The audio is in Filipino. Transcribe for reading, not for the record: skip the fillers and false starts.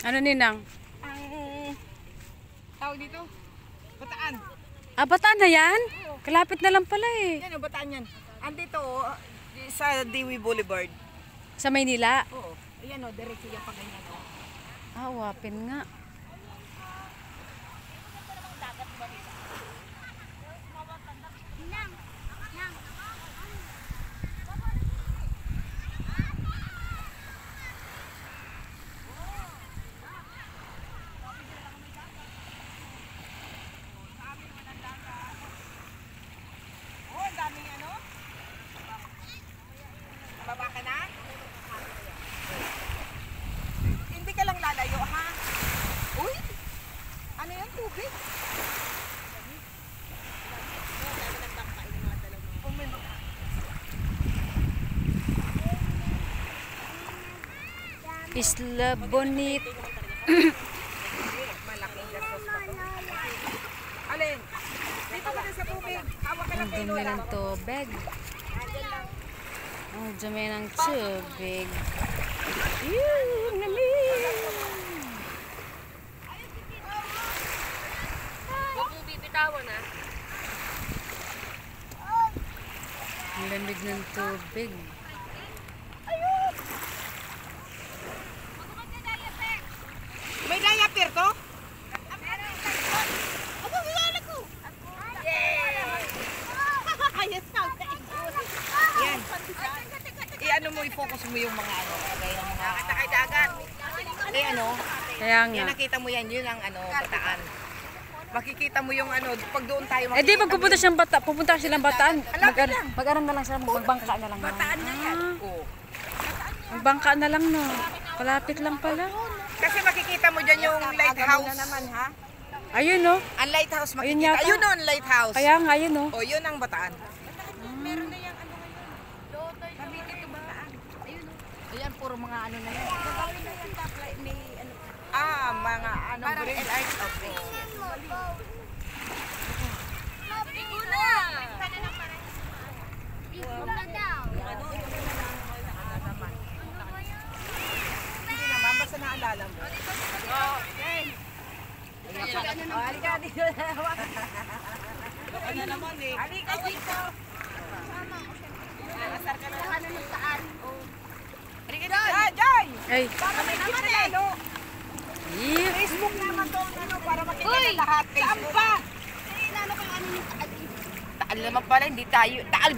Ano ninang? Ang tawag dito, Bataan. Ah, Bataan na yan? Kalapit na lang pala eh. Yan o, Bataan yan. Andito sa Dewey Boulevard. Sa Maynila? Oo. Ayan o, diretso yung pag ganyan o. Ah, wapin nga. Baba ka na? Hindi ka lang lalayo, ha? Uy! Ano yan, tubig? Isla Bonita. Malaking gastos pa to. Alin? Dito ka na sa tubig. Hawak ka lang Ang kay dumi Lola. ng tubig. Ang dumi ng tubig. Yung lamig. Ang lamig ng tubig. May diaper to? Yan. I-ano mo, i-focus mo yung mga ano, kagaya ng mga dagat. Ano, Kaya nga. yan nakita mo yan, yun ang ano, Bataan. Makikita mo yung ano, pag doon tayo Eh di makikita magpupunta siyang bata, pupunta silang Bataan. Malapit lang. Mag-aral na lang sila, magbangka na lang. Bataan na yan. Oo. Magbangka na lang no. Palapit lang pala. Kasi makikita mo dyan yung lighthouse. Ayun no. Ang lighthouse Ayun makikita. yata. Ayun no, ang lighthouse. Kaya nga ayun no. O, yun ang Bataan. Meron na yung ano ngayon. Cavite to Bataan. Ayun o. Ayan, puro mga ano na yan. Gagawin na yan, tapos may ano. Mga ano, green light of Iguna! Iguna daw. Hindi naman, basta naalala mo. Halika dito. Ano naman eh. Halika dito. Nasar ka na naman ng taan. Halika dito. Joy! Ay. Baka may naman eh. Yeah. Facebook naman doon ano, para makita ng lahat. Facebook. Saan ba? Eh, inano ko yung ano yung taal. Taal naman pala, hindi tayo. Taal